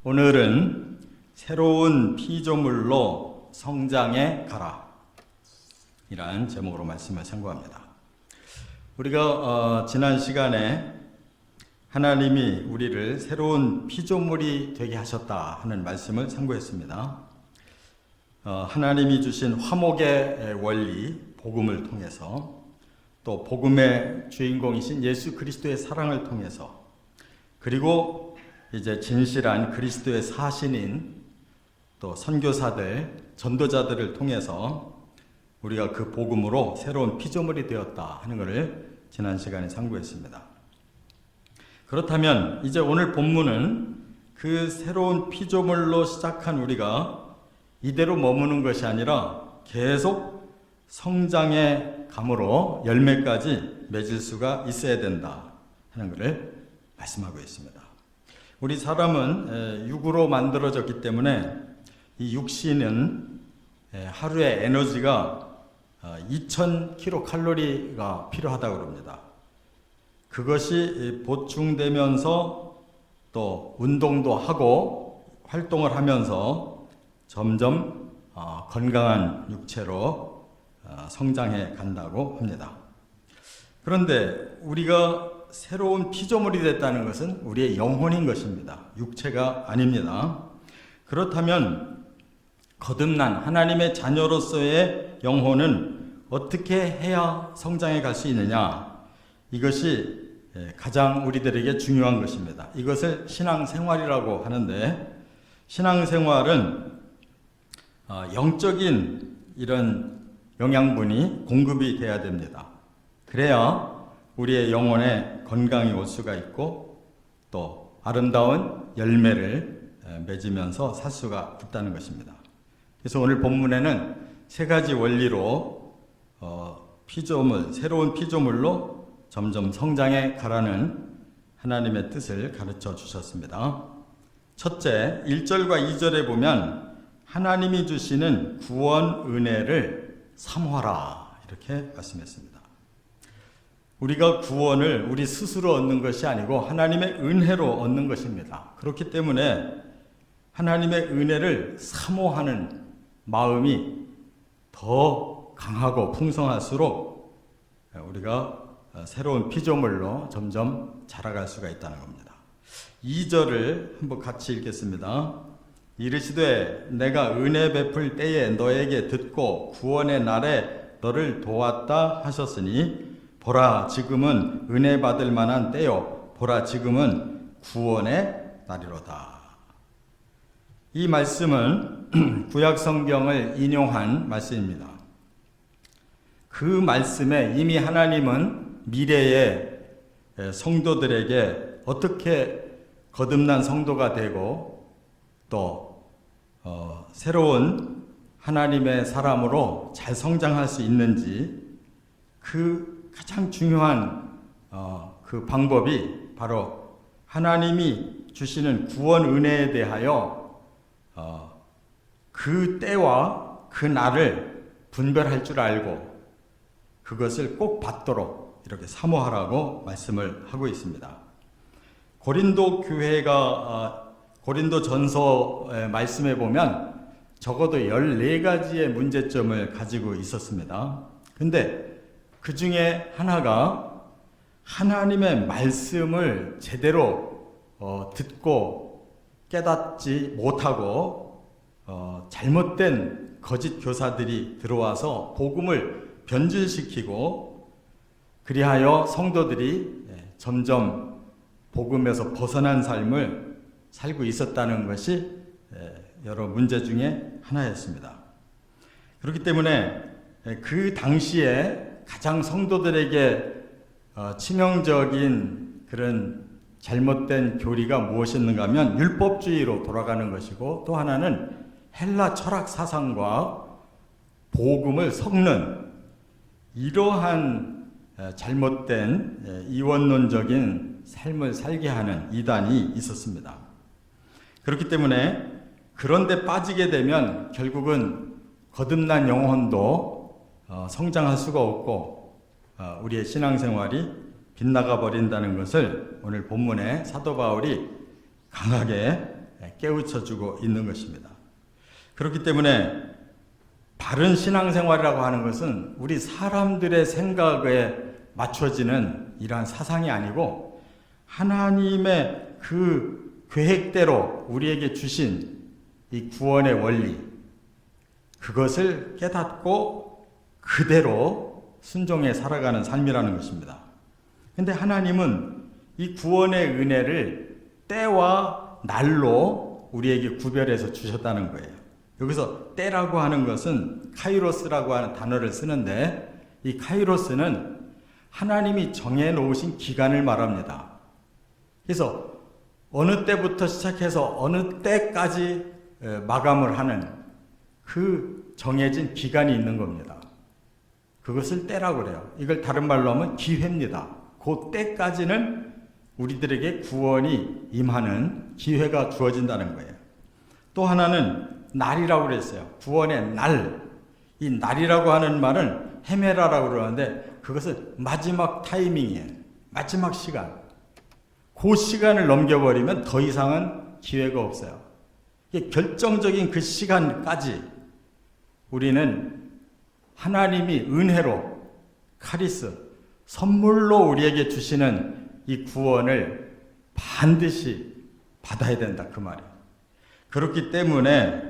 오늘은 새로운 피조물로 성장해 가라 이란 제목으로 말씀을 상고합니다. 우리가 지난 시간에 하나님이 우리를 새로운 피조물이 되게 하셨다 하는 말씀을 상고했습니다. 하나님이 주신 화목의 원리, 복음을 통해서, 또 복음의 주인공이신 예수 그리스도의 사랑을 통해서, 그리고 이제 진실한 그리스도의 사신인 또 선교사들, 전도자들을 통해서 우리가 그 복음으로 새로운 피조물이 되었다 하는 것을 지난 시간에 상고했습니다. 그렇다면 이제 오늘 본문은 그 새로운 피조물로 시작한 우리가 이대로 머무는 것이 아니라 계속 성장의 감으로 열매까지 맺을 수가 있어야 된다 하는 것을 말씀하고 있습니다. 우리 사람은 육으로 만들어졌기 때문에 이 육신은 하루에 에너지가 2000kcal가 필요하다고 합니다. 그것이 보충되면서 또 운동도 하고 활동을 하면서 점점 건강한 육체로 성장해 간다고 합니다. 그런데 우리가 새로운 피조물이 됐다는 것은 우리의 영혼인 것입니다. 육체가 아닙니다. 그렇다면 거듭난 하나님의 자녀로서의 영혼은 어떻게 해야 성장해 갈 수 있느냐? 이것이 가장 우리들에게 중요한 것입니다. 이것을 신앙생활이라고 하는데, 신앙생활은 영적인 이런 영양분이 공급이 돼야 됩니다. 그래야 우리의 영혼에 건강이 올 수가 있고 또 아름다운 열매를 맺으면서 살 수가 있다는 것입니다. 그래서 오늘 본문에는 세 가지 원리로 피조물, 새로운 피조물로 점점 성장해 가라는 하나님의 뜻을 가르쳐 주셨습니다. 첫째, 1절과 2절에 보면 하나님이 주시는 구원 은혜를 사모하라 이렇게 말씀했습니다. 우리가 구원을 우리 스스로 얻는 것이 아니고 하나님의 은혜로 얻는 것입니다. 그렇기 때문에 하나님의 은혜를 사모하는 마음이 더 강하고 풍성할수록 우리가 새로운 피조물로 점점 자라갈 수가 있다는 겁니다. 2절을 한번 같이 읽겠습니다. 이르시되 내가 은혜 베풀 때에 너에게 듣고 구원의 날에 너를 도왔다 하셨으니 보라 지금은 은혜 받을 만한 때요 보라 지금은 구원의 날이로다. 이 말씀은 구약 성경을 인용한 말씀입니다. 그 말씀에 이미 하나님은 미래의 성도들에게 어떻게 거듭난 성도가 되고 또 새로운 하나님의 사람으로 잘 성장할 수 있는지 그 가장 중요한 그 방법이 바로 하나님이 주시는 구원 은혜에 대하여 그 때와 그 날을 분별할 줄 알고 그것을 꼭 받도록 이렇게 사모하라고 말씀을 하고 있습니다. 고린도 교회가 고린도 전서의 말씀에 보면 적어도 14가지의 문제점을 가지고 있었습니다. 근데 그 중에 하나가 하나님의 말씀을 제대로 듣고 깨닫지 못하고 잘못된 거짓 교사들이 들어와서 복음을 변질시키고 그리하여 성도들이 점점 복음에서 벗어난 삶을 살고 있었다는 것이 여러 문제 중에 하나였습니다. 그렇기 때문에 그 당시에 가장 성도들에게 치명적인 그런 잘못된 교리가 무엇이었는가 하면 율법주의로 돌아가는 것이고, 또 하나는 헬라 철학 사상과 복음을 섞는 이러한 잘못된 이원론적인 삶을 살게 하는 이단이 있었습니다. 그렇기 때문에 그런데 빠지게 되면 결국은 거듭난 영혼도 성장할 수가 없고 우리의 신앙생활이 빗나가 버린다는 것을 오늘 본문에 사도 바울이 강하게 깨우쳐주고 있는 것입니다. 그렇기 때문에 바른 신앙생활이라고 하는 것은 우리 사람들의 생각에 맞춰지는 이러한 사상이 아니고 하나님의 그 계획대로 우리에게 주신 이 구원의 원리, 그것을 깨닫고 그대로 순종해 살아가는 삶이라는 것입니다. 근데 하나님은 이 구원의 은혜를 때와 날로 우리에게 구별해서 주셨다는 거예요. 여기서 때라고 하는 것은 카이로스라고 하는 단어를 쓰는데, 이 카이로스는 하나님이 정해놓으신 기간을 말합니다. 그래서 어느 때부터 시작해서 어느 때까지 마감을 하는 그 정해진 기간이 있는 겁니다. 그것을 때라고 그래요. 이걸 다른 말로 하면 기회입니다. 그 때까지는 우리들에게 구원이 임하는 기회가 주어진다는 거예요. 또 하나는 날이라고 그랬어요. 구원의 날. 이 날이라고 하는 말은 헤메라라고 그러는데 그것은 마지막 타이밍이에요. 마지막 시간. 그 시간을 넘겨버리면 더 이상은 기회가 없어요. 결정적인 그 시간까지 우리는 하나님이 은혜로 카리스, 선물로 우리에게 주시는 이 구원을 반드시 받아야 된다, 그 말이에요. 그렇기 때문에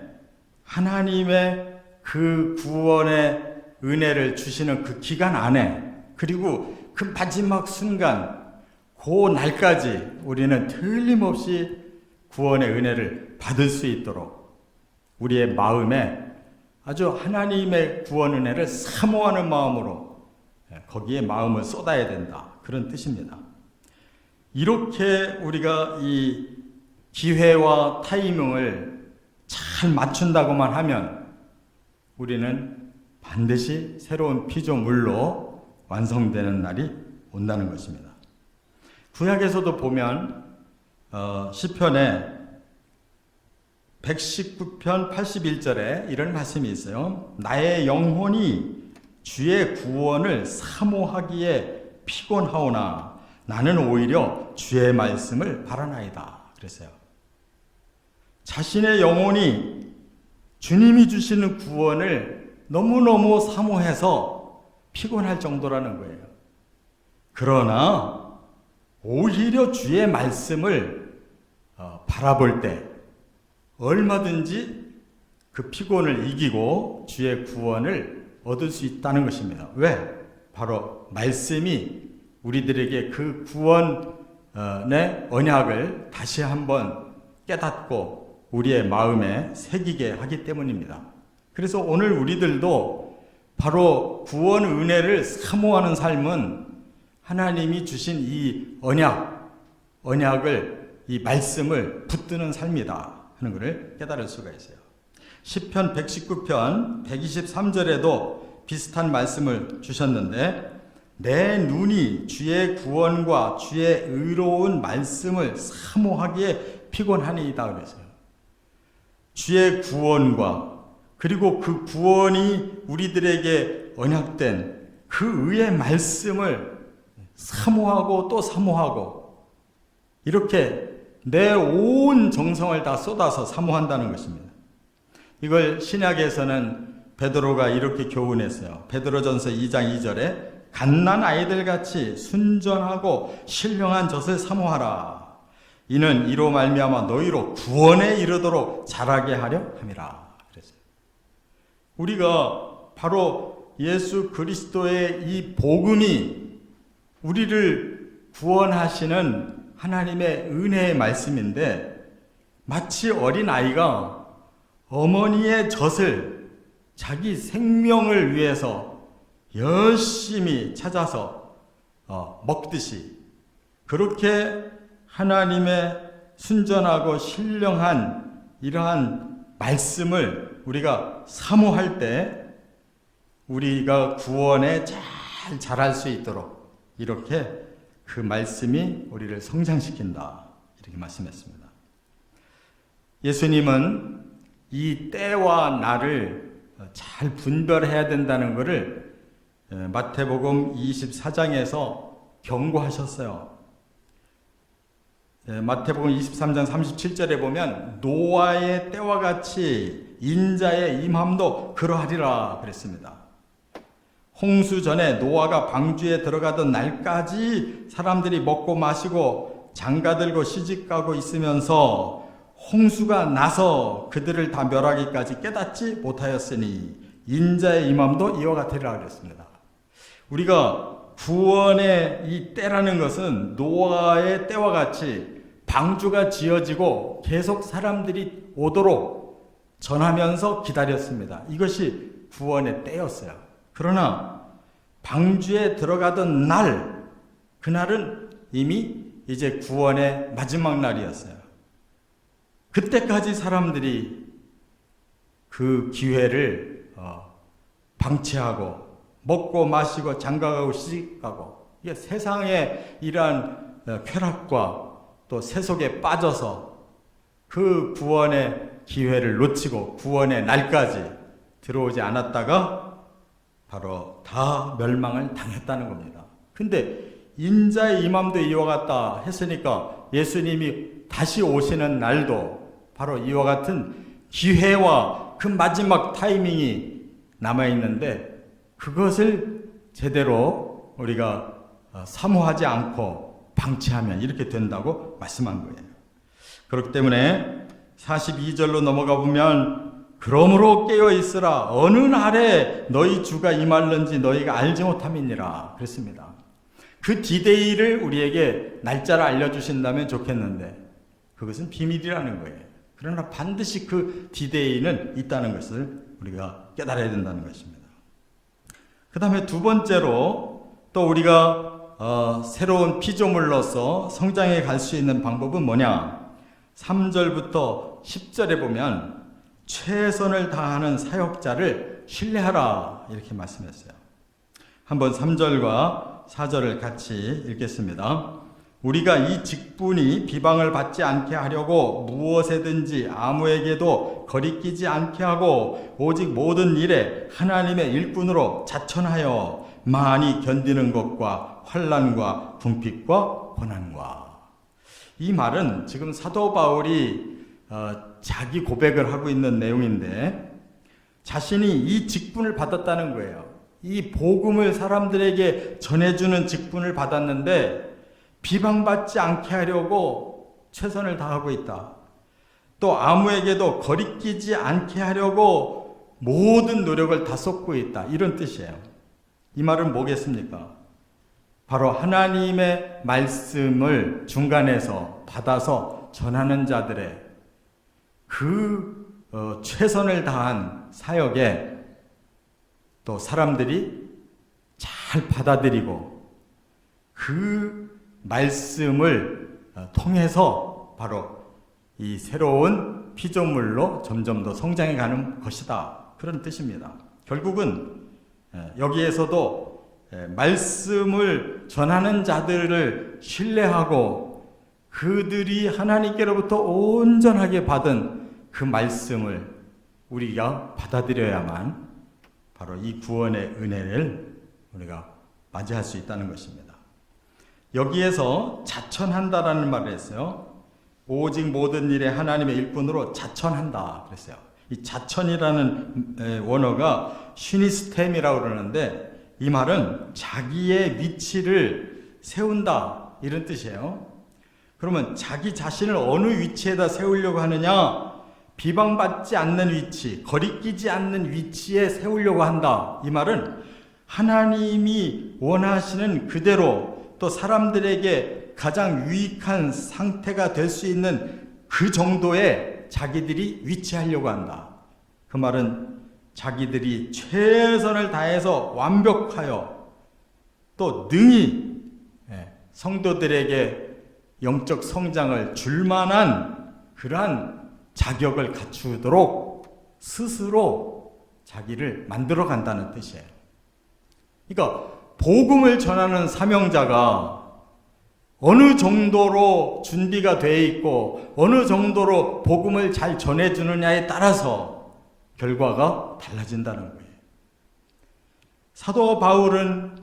하나님의 그 구원의 은혜를 주시는 그 기간 안에, 그리고 그 마지막 순간, 그 날까지 우리는 틀림없이 구원의 은혜를 받을 수 있도록 우리의 마음에 아주 하나님의 구원 은혜를 사모하는 마음으로 거기에 마음을 쏟아야 된다, 그런 뜻입니다. 이렇게 우리가 이 기회와 타이밍을 잘 맞춘다고만 하면 우리는 반드시 새로운 피조물로 완성되는 날이 온다는 것입니다. 구약에서도 보면 시편에 119편 81절에 이런 말씀이 있어요. 나의 영혼이 주의 구원을 사모하기에 피곤하오나 나는 오히려 주의 말씀을 바라나이다, 그랬어요. 자신의 영혼이 주님이 주시는 구원을 너무너무 사모해서 피곤할 정도라는 거예요. 그러나 오히려 주의 말씀을 바라볼 때 얼마든지 그 피곤을 이기고 주의 구원을 얻을 수 있다는 것입니다. 왜? 바로 말씀이 우리들에게 그 구원의 언약을 다시 한번 깨닫고 우리의 마음에 새기게 하기 때문입니다. 그래서 오늘 우리들도 바로 구원 은혜를 사모하는 삶은 하나님이 주신 이 언약을, 이 말씀을 붙드는 삶이다 하는 것을 깨달을 수가 있어요. 시편 119편 123절에도 비슷한 말씀을 주셨는데, 내 눈이 주의 구원과 주의 의로운 말씀을 사모하기에 피곤하니이다 그랬어요. 주의 구원과 그리고 그 구원이 우리들에게 언약된 그 의의 말씀을 사모하고 또 사모하고 이렇게 내 온 정성을 다 쏟아서 사모한다는 것입니다. 이걸 신약에서는 베드로가 이렇게 교훈했어요. 베드로전서 2장 2절에 갓난 아이들같이 순전하고 신령한 젖을 사모하라. 이는 이로 말미암아 너희로 구원에 이르도록 자라게 하려 함이라. 그랬어요. 우리가 바로 예수 그리스도의 이 복음이 우리를 구원하시는 하나님의 은혜의 말씀인데, 마치 어린아이가 어머니의 젖을 자기 생명을 위해서 열심히 찾아서 먹듯이, 그렇게 하나님의 순전하고 신령한 이러한 말씀을 우리가 사모할 때 우리가 구원에 잘 자랄 수 있도록 이렇게 그 말씀이 우리를 성장시킨다, 이렇게 말씀했습니다. 예수님은 이 때와 날을 잘 분별해야 된다는 것을 마태복음 24장에서 경고하셨어요. 마태복음 23장 37절에 보면 노아의 때와 같이 인자의 임함도 그러하리라 그랬습니다. 홍수 전에 노아가 방주에 들어가던 날까지 사람들이 먹고 마시고 장가들고 시집가고 있으면서 홍수가 나서 그들을 다 멸하기까지 깨닫지 못하였으니 인자의 임함도 이와 같으리라 그랬습니다. 우리가 구원의 이 때라는 것은 노아의 때와 같이 방주가 지어지고 계속 사람들이 오도록 전하면서 기다렸습니다. 이것이 구원의 때였어요. 그러나 방주에 들어가던 날, 그날은 이미 이제 구원의 마지막 날이었어요. 그때까지 사람들이 그 기회를 방치하고 먹고 마시고 장가가고 시집가고, 이게 세상의 이러한 쾌락과 또 세속에 빠져서 그 구원의 기회를 놓치고 구원의 날까지 들어오지 않았다가 바로 다 멸망을 당했다는 겁니다. 근데 인자의 임함도 이와 같다 했으니까 예수님이 다시 오시는 날도 바로 이와 같은 기회와 그 마지막 타이밍이 남아있는데, 그것을 제대로 우리가 사모하지 않고 방치하면 이렇게 된다고 말씀한 거예요. 그렇기 때문에 42절로 넘어가 보면 그러므로 깨어있으라 어느 날에 너희 주가 임할는지 너희가 알지 못함이니라 그랬습니다. 그 디데이를 우리에게 날짜를 알려주신다면 좋겠는데 그것은 비밀이라는 거예요. 그러나 반드시 그 디데이는 있다는 것을 우리가 깨달아야 된다는 것입니다. 그 다음에 두 번째로 또 우리가 새로운 피조물로서 성장해 갈 수 있는 방법은 뭐냐? 3절부터 10절에 보면 최선을 다하는 사역자를 신뢰하라 이렇게 말씀했어요. 한번 3절과 4절을 같이 읽겠습니다. 우리가 이 직분이 비방을 받지 않게 하려고 무엇에든지 아무에게도 거리끼지 않게 하고 오직 모든 일에 하나님의 일꾼으로 자천하여 많이 견디는 것과 환난과 궁핍과 고난과. 이 말은 지금 사도 바울이 자기 고백을 하고 있는 내용인데 자신이 이 직분을 받았다는 거예요. 이 복음을 사람들에게 전해주는 직분을 받았는데 비방받지 않게 하려고 최선을 다하고 있다. 또 아무에게도 거리끼지 않게 하려고 모든 노력을 다 쏟고 있다. 이런 뜻이에요. 이 말은 뭐겠습니까? 바로 하나님의 말씀을 중간에서 받아서 전하는 자들의 그 최선을 다한 사역에 또 사람들이 잘 받아들이고 그 말씀을 통해서 바로 이 새로운 피조물로 점점 더 성장해 가는 것이다. 그런 뜻입니다. 결국은 여기에서도 말씀을 전하는 자들을 신뢰하고 그들이 하나님께로부터 온전하게 받은 그 말씀을 우리가 받아들여야만 바로 이 구원의 은혜를 우리가 맞이할 수 있다는 것입니다. 여기에서 자천한다라는 말을 했어요. 오직 모든 일에 하나님의 일꾼으로 자천한다 그랬어요. 이 자천이라는 원어가 슈니스템이라고 그러는데 이 말은 자기의 위치를 세운다 이런 뜻이에요. 그러면 자기 자신을 어느 위치에다 세우려고 하느냐? 비방받지 않는 위치, 거리끼지 않는 위치에 세우려고 한다. 이 말은 하나님이 원하시는 그대로 또 사람들에게 가장 유익한 상태가 될 수 있는 그 정도의 자기들이 위치하려고 한다. 그 말은 자기들이 최선을 다해서 완벽하여 또 능히 성도들에게 영적 성장을 줄 만한 그러한 자격을 갖추도록 스스로 자기를 만들어 간다는 뜻이에요. 그러니까 복음을 전하는 사명자가 어느 정도로 준비가 되어 있고 어느 정도로 복음을 잘 전해주느냐에 따라서 결과가 달라진다는 거예요. 사도 바울은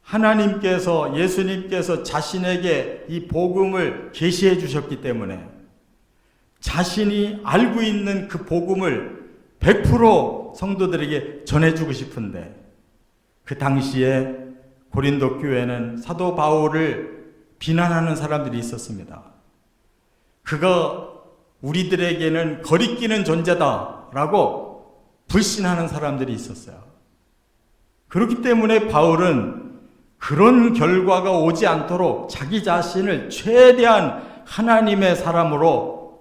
하나님께서, 예수님께서 자신에게 이 복음을 계시해 주셨기 때문에 자신이 알고 있는 그 복음을 100% 성도들에게 전해주고 싶은데, 그 당시에 고린도 교회는 사도 바울을 비난하는 사람들이 있었습니다. 그가 우리들에게는 거리끼는 존재다라고 불신하는 사람들이 있었어요. 그렇기 때문에 바울은 그런 결과가 오지 않도록 자기 자신을 최대한 하나님의 사람으로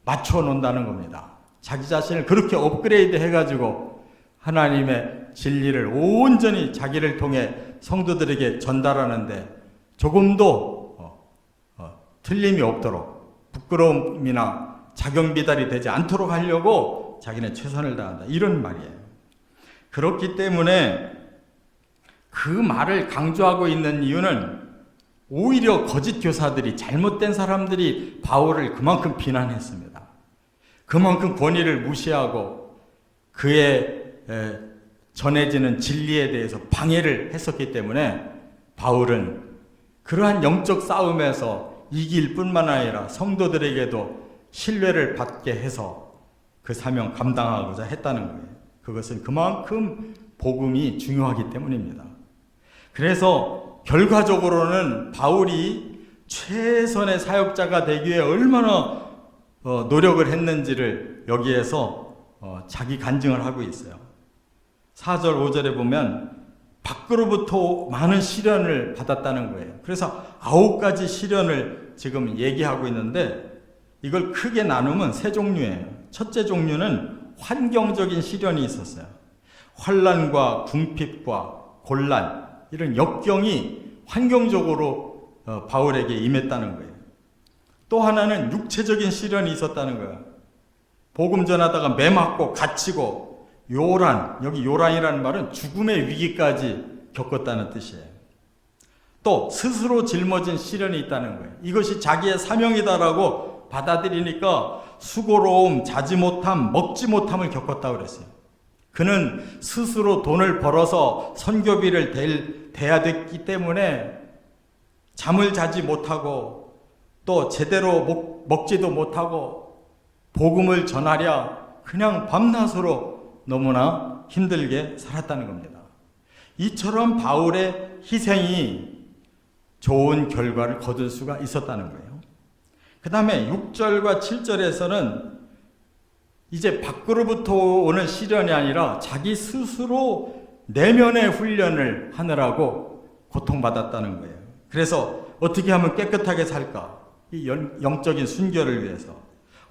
맞춰 놓는다는 겁니다. 자기 자신을 그렇게 업그레이드 해가지고 하나님의 진리를 온전히 자기를 통해 성도들에게 전달하는데 조금도 틀림이 없도록, 부끄러움이나 자경비달이 되지 않도록 하려고 자기는 최선을 다한다, 이런 말이에요. 그렇기 때문에 그 말을 강조하고 있는 이유는 오히려 거짓 교사들이, 잘못된 사람들이 바울을 그만큼 비난했습니다. 그만큼 권위를 무시하고 그의 전해지는 진리에 대해서 방해를 했었기 때문에 바울은 그러한 영적 싸움에서 이길 뿐만 아니라 성도들에게도 신뢰를 받게 해서 그 사명 감당하고자 했다는 거예요. 그것은 그만큼 복음이 중요하기 때문입니다. 그래서 결과적으로는 바울이 최선의 사역자가 되기 위해 얼마나 노력을 했는지를 여기에서 자기 간증을 하고 있어요. 4절 5절에 보면 밖으로부터 많은 시련을 받았다는 거예요. 그래서 9가지 시련을 지금 얘기하고 있는데 이걸 크게 나누면 3종류예요. 첫째 종류는 환경적인 시련이 있었어요. 환난과 궁핍과 곤란, 이런 역경이 환경적으로 바울에게 임했다는 거예요. 또 하나는 육체적인 시련이 있었다는 거예요. 복음 전하다가 매 맞고 갇히고 요란, 여기 요란이라는 말은 죽음의 위기까지 겪었다는 뜻이에요. 또 스스로 짊어진 시련이 있다는 거예요. 이것이 자기의 사명이다라고 받아들이니까 수고로움, 자지 못함, 먹지 못함을 겪었다고 그랬어요. 그는 스스로 돈을 벌어서 선교비를 대야 됐기 때문에 잠을 자지 못하고 또 제대로 먹지도 못하고 복음을 전하랴 그냥 밤낮으로 너무나 힘들게 살았다는 겁니다. 이처럼 바울의 희생이 좋은 결과를 거둘 수가 있었다는 거예요. 그 다음에 6절과 7절에서는 이제 밖으로부터 오는 시련이 아니라 자기 스스로 내면의 훈련을 하느라고 고통받았다는 거예요. 그래서 어떻게 하면 깨끗하게 살까? 이 영적인 순결을 위해서.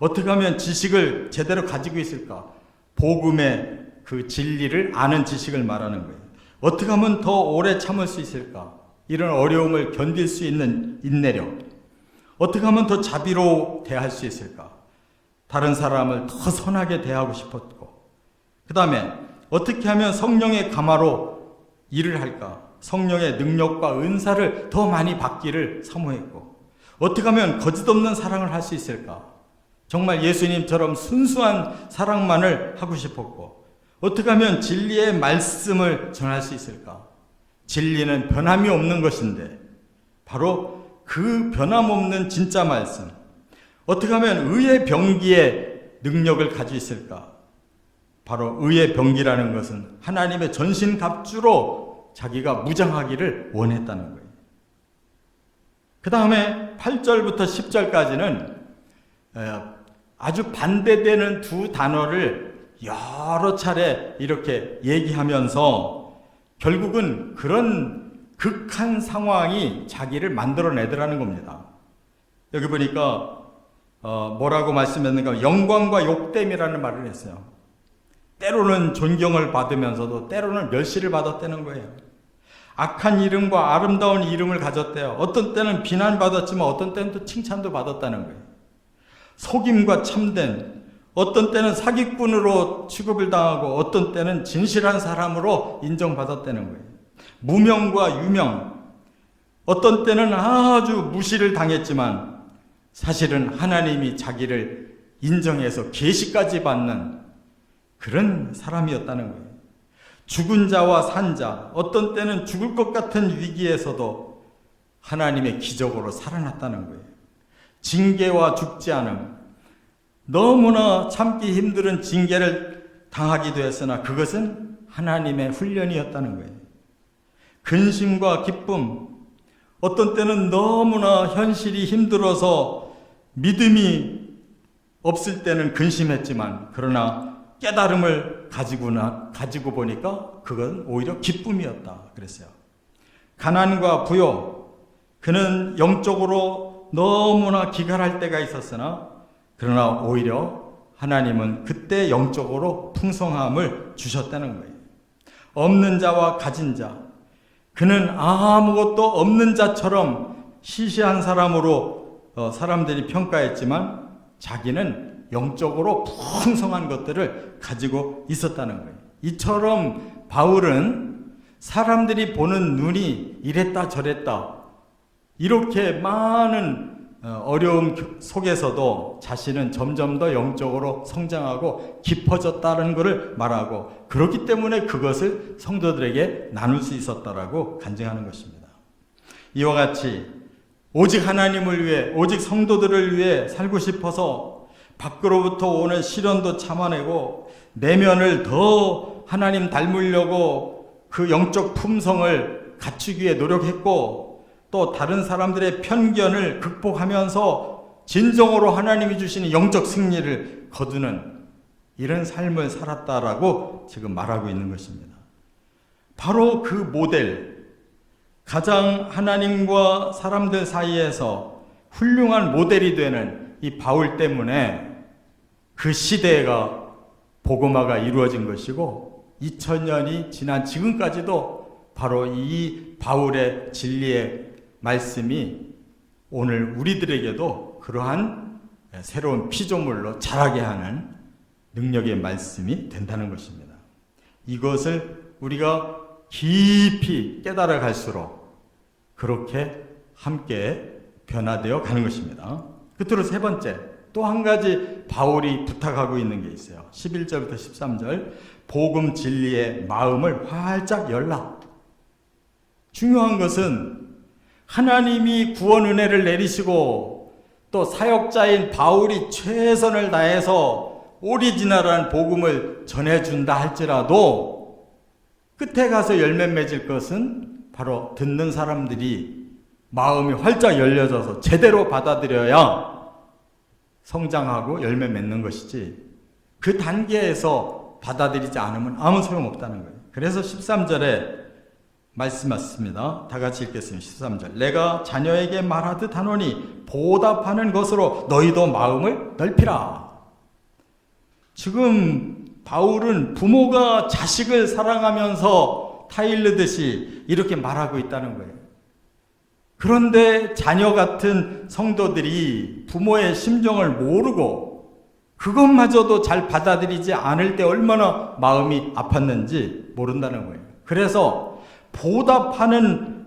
어떻게 하면 지식을 제대로 가지고 있을까? 복음의 그 진리를 아는 지식을 말하는 거예요. 어떻게 하면 더 오래 참을 수 있을까? 이런 어려움을 견딜 수 있는 인내력. 어떻게 하면 더 자비로 대할 수 있을까? 다른 사람을 더 선하게 대하고 싶었고, 그 다음에 어떻게 하면 성령의 감화로 일을 할까? 성령의 능력과 은사를 더 많이 받기를 사모했고, 어떻게 하면 거짓없는 사랑을 할 수 있을까? 정말 예수님처럼 순수한 사랑만을 하고 싶었고, 어떻게 하면 진리의 말씀을 전할 수 있을까? 진리는 변함이 없는 것인데 바로 그 변함없는 진짜 말씀, 어떻게 하면 의의 병기의 능력을 가지고 있을까? 바로 의의 병기라는 것은 하나님의 전신갑주로 자기가 무장하기를 원했다는 거예요. 그 다음에 8절부터 10절까지는 아주 반대되는 두 단어를 여러 차례 이렇게 얘기하면서 결국은 그런 극한 상황이 자기를 만들어내더라는 겁니다. 여기 보니까 뭐라고 말씀했는가? 영광과 욕됨이라는 말을 했어요. 때로는 존경을 받으면서도 때로는 멸시를 받았다는 거예요. 악한 이름과 아름다운 이름을 가졌대요. 어떤 때는 비난받았지만 어떤 때는 또 칭찬도 받았다는 거예요. 속임과 참된, 어떤 때는 사기꾼으로 취급을 당하고 어떤 때는 진실한 사람으로 인정받았다는 거예요. 무명과 유명, 어떤 때는 아주 무시를 당했지만 사실은 하나님이 자기를 인정해서 계시까지 받는 그런 사람이었다는 거예요. 죽은 자와 산 자, 어떤 때는 죽을 것 같은 위기에서도 하나님의 기적으로 살아났다는 거예요. 징계와 죽지 않음, 너무나 참기 힘든 징계를 당하기도 했으나 그것은 하나님의 훈련이었다는 거예요. 근심과 기쁨, 어떤 때는 너무나 현실이 힘들어서 믿음이 없을 때는 근심했지만 그러나 깨달음을 가지고 보니까 그건 오히려 기쁨이었다 그랬어요. 가난과 부요, 그는 영적으로 너무나 기갈할 때가 있었으나 그러나 오히려 하나님은 그때 영적으로 풍성함을 주셨다는 거예요. 없는 자와 가진 자, 그는 아무것도 없는 자처럼 시시한 사람으로 사람들이 평가했지만 자기는 영적으로 풍성한 것들을 가지고 있었다는 거예요. 이처럼 바울은 사람들이 보는 눈이 이랬다 저랬다 이렇게 많은 어려움 속에서도 자신은 점점 더 영적으로 성장하고 깊어졌다는 것을 말하고 그렇기 때문에 그것을 성도들에게 나눌 수 있었다라고 간증하는 것입니다. 이와 같이 오직 하나님을 위해 오직 성도들을 위해 살고 싶어서 밖으로부터 오는 시련도 참아내고 내면을 더 하나님 닮으려고 그 영적 품성을 갖추기 위해 노력했고 또 다른 사람들의 편견을 극복하면서 진정으로 하나님이 주시는 영적 승리를 거두는 이런 삶을 살았다라고 지금 말하고 있는 것입니다. 바로 그 모델, 가장 하나님과 사람들 사이에서 훌륭한 모델이 되는 이 바울 때문에 그 시대가 복음화가 이루어진 것이고 2000년이 지난 지금까지도 바로 이 바울의 진리의 말씀이 오늘 우리들에게도 그러한 새로운 피조물로 자라게 하는 능력의 말씀이 된다는 것입니다. 이것을 우리가 깊이 깨달아 갈수록 그렇게 함께 변화되어 가는 것입니다. 끝으로 세 번째, 또 한 가지 바울이 부탁하고 있는 게 있어요. 11절부터 13절, 복음 진리의 마음을 활짝 열라. 중요한 것은 하나님이 구원 은혜를 내리시고 또 사역자인 바울이 최선을 다해서 오리지널한 복음을 전해준다 할지라도 끝에 가서 열매 맺을 것은 바로 듣는 사람들이 마음이 활짝 열려져서 제대로 받아들여야 성장하고 열매 맺는 것이지 그 단계에서 받아들이지 않으면 아무 소용없다는 거예요. 그래서 13절에 말씀하셨습니다. 다 같이 읽겠습니다. 13절. 내가 자녀에게 말하듯 하노니 보답하는 것으로 너희도 마음을 넓히라. 지금 바울은 부모가 자식을 사랑하면서 타일르듯이 이렇게 말하고 있다는 거예요. 그런데 자녀 같은 성도들이 부모의 심정을 모르고 그것마저도 잘 받아들이지 않을 때 얼마나 마음이 아팠는지 모른다는 거예요. 그래서 보답하는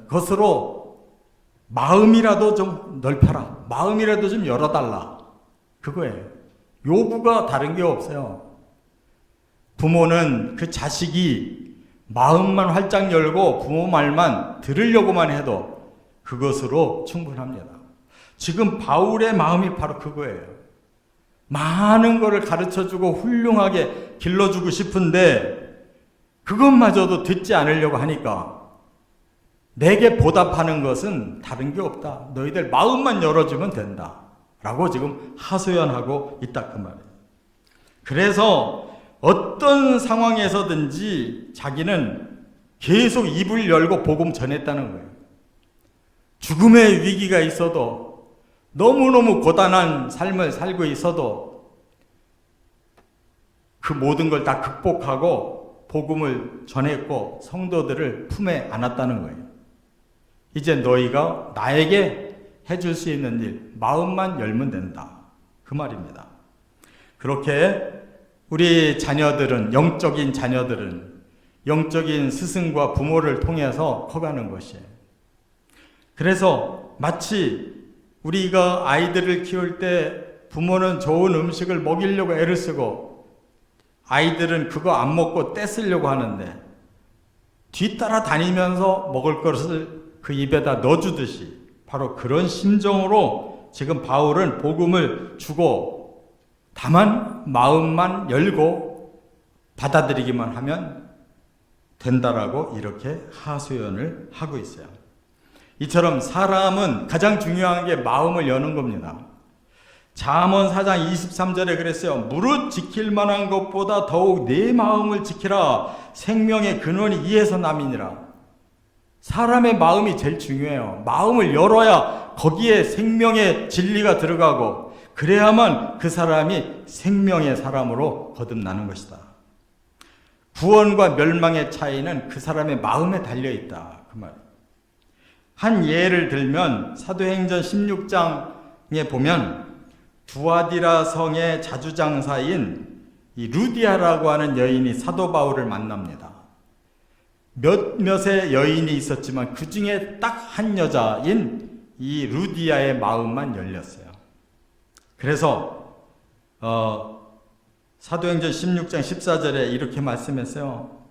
것으로 마음이라도 좀 넓혀라. 마음이라도 좀 열어달라. 그거예요. 요구가 다른 게 없어요. 부모는 그 자식이 마음만 활짝 열고 부모 말만 들으려고만 해도 그것으로 충분합니다. 지금 바울의 마음이 바로 그거예요. 많은 것을 가르쳐주고 훌륭하게 길러주고 싶은데 그것마저도 듣지 않으려고 하니까 내게 보답하는 것은 다른 게 없다. 너희들 마음만 열어주면 된다. 라고 지금 하소연하고 있다 그 말이에요. 그래서 어떤 상황에서든지 자기는 계속 입을 열고 복음 전했다는 거예요. 죽음의 위기가 있어도 너무너무 고단한 삶을 살고 있어도 그 모든 걸 다 극복하고 복음을 전했고 성도들을 품에 안았다는 거예요. 이제 너희가 나에게 해줄 수 있는 일, 마음만 열면 된다. 그 말입니다. 그렇게 우리 자녀들은, 영적인 자녀들은 영적인 스승과 부모를 통해서 커가는 것이에요. 그래서 마치 우리가 아이들을 키울 때 부모는 좋은 음식을 먹이려고 애를 쓰고 아이들은 그거 안 먹고 떼쓰려고 하는데 뒤따라 다니면서 먹을 것을 그 입에다 넣어주듯이 바로 그런 심정으로 지금 바울은 복음을 주고 다만 마음만 열고 받아들이기만 하면 된다라고 이렇게 하소연을 하고 있어요. 이처럼 사람은 가장 중요한 게 마음을 여는 겁니다. 잠언 4장 23절에 그랬어요. 무릇 지킬 만한 것보다 더욱 내 마음을 지키라. 생명의 근원이 이에서 남이니라. 사람의 마음이 제일 중요해요. 마음을 열어야 거기에 생명의 진리가 들어가고 그래야만 그 사람이 생명의 사람으로 거듭나는 것이다. 구원과 멸망의 차이는 그 사람의 마음에 달려있다. 그 말. 한 예를 들면 사도행전 16장에 보면 두아디라 성의 자주장사인 이 루디아라고 하는 여인이 사도 바울을 만납니다. 몇몇의 여인이 있었지만 그 중에 딱 한 여자인 이 루디아의 마음만 열렸어요. 그래서 사도행전 16장 14절에 이렇게 말씀했어요.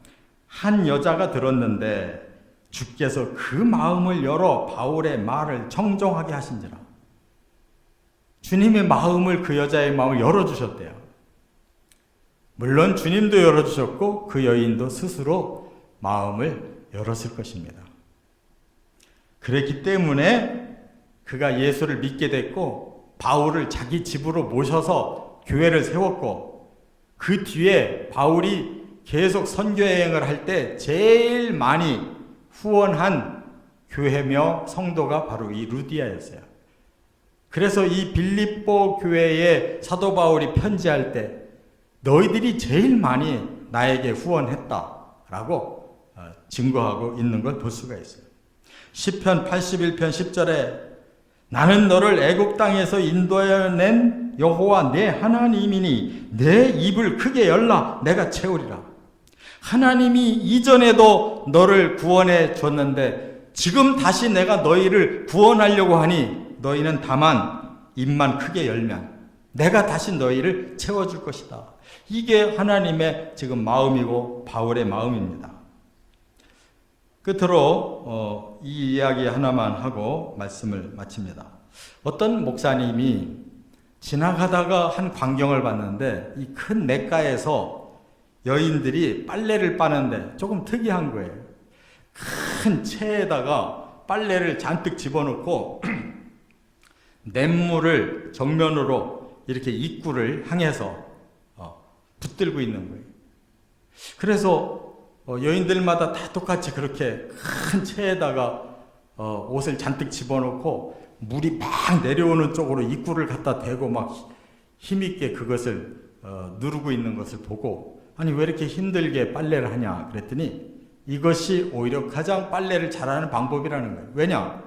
한 여자가 들었는데 주께서 그 마음을 열어 바울의 말을 청종하게 하신지라. 주님의 마음을 그 여자의 마음을 열어주셨대요. 물론 주님도 열어주셨고 그 여인도 스스로 마음을 열었을 것입니다. 그랬기 때문에 그가 예수를 믿게 됐고 바울을 자기 집으로 모셔서 교회를 세웠고 그 뒤에 바울이 계속 선교여행을 할 때 제일 많이 후원한 교회며 성도가 바로 이 루디아였어요. 그래서 이 빌립보 교회에 사도 바울이 편지할 때 너희들이 제일 많이 나에게 후원했다라고 증거하고 있는 걸 볼 수가 있어요. 시편 81편 10절에 나는 너를 애국 땅에서 인도해낸 여호와 내 하나님이니 내 입을 크게 열라 내가 채우리라. 하나님이 이전에도 너를 구원해 줬는데 지금 다시 내가 너희를 구원하려고 하니 너희는 다만 입만 크게 열면 내가 다시 너희를 채워줄 것이다. 이게 하나님의 지금 마음이고 바울의 마음입니다. 끝으로 이 이야기 하나만 하고 말씀을 마칩니다. 어떤 목사님이 지나가다가 한 광경을 봤는데 이 큰 냇가에서 여인들이 빨래를 빠는데 조금 특이한 거예요. 큰 체에다가 빨래를 잔뜩 집어넣고 냇물을 정면으로 이렇게 입구를 향해서 붙들고 있는 거예요. 그래서 여인들마다 다 똑같이 그렇게 큰 체에다가 옷을 잔뜩 집어넣고 물이 막 내려오는 쪽으로 입구를 갖다 대고 막 힘있게 그것을 누르고 있는 것을 보고 아니 왜 이렇게 힘들게 빨래를 하냐 그랬더니 이것이 오히려 가장 빨래를 잘하는 방법이라는 거예요. 왜냐?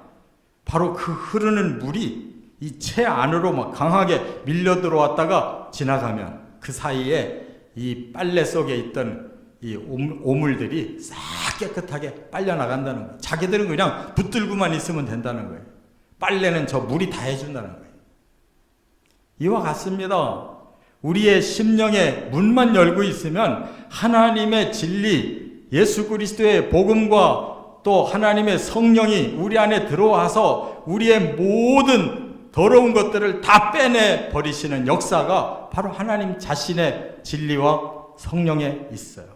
바로 그 흐르는 물이 이 채 안으로 막 강하게 밀려 들어왔다가 지나가면 그 사이에 이 빨래 속에 있던 이 오물들이 싹 깨끗하게 빨려 나간다는 거예요. 자기들은 그냥 붙들고만 있으면 된다는 거예요. 빨래는 저 물이 다 해준다는 거예요. 이와 같습니다. 우리의 심령에 문만 열고 있으면 하나님의 진리, 예수 그리스도의 복음과 또 하나님의 성령이 우리 안에 들어와서 우리의 모든 더러운 것들을 다 빼내 버리시는 역사가 바로 하나님 자신의 진리와 성령에 있어요.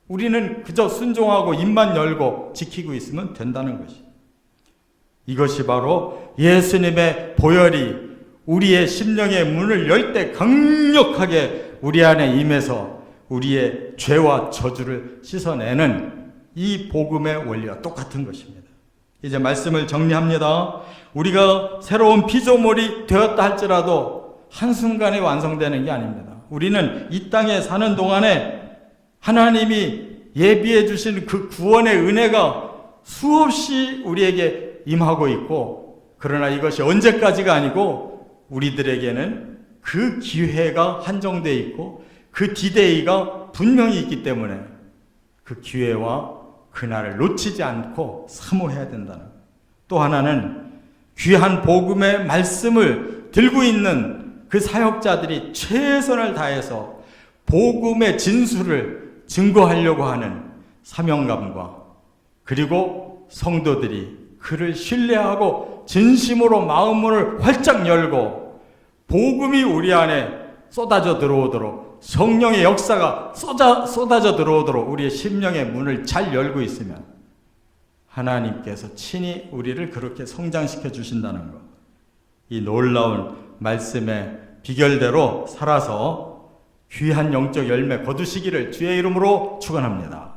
우리는 그저 순종하고 입만 열고 지키고 있으면 된다는 것이. 이것이 바로 예수님의 보혈이 우리의 심령의 문을 열 때 강력하게 우리 안에 임해서 우리의 죄와 저주를 씻어내는 이 복음의 원리와 똑같은 것입니다. 이제 말씀을 정리합니다. 우리가 새로운 피조물이 되었다 할지라도 한순간에 완성되는 게 아닙니다. 우리는 이 땅에 사는 동안에 하나님이 예비해 주신 그 구원의 은혜가 수없이 우리에게 임하고 있고 그러나 이것이 언제까지가 아니고 우리들에게는 그 기회가 한정되어 있고 그 디데이가 분명히 있기 때문에 그 기회와 그날을 놓치지 않고 사모해야 된다는 거예요. 또 하나는 귀한 복음의 말씀을 들고 있는 그 사역자들이 최선을 다해서 복음의 진수를 증거하려고 하는 사명감과 그리고 성도들이 그를 신뢰하고 진심으로 마음문을 활짝 열고 복음이 우리 안에 쏟아져 들어오도록 성령의 역사가 쏟아져 들어오도록 우리의 심령의 문을 잘 열고 있으면 하나님께서 친히 우리를 그렇게 성장시켜 주신다는 것. 이 놀라운 말씀의 비결대로 살아서 귀한 영적 열매 거두시기를 주의 이름으로 축원합니다.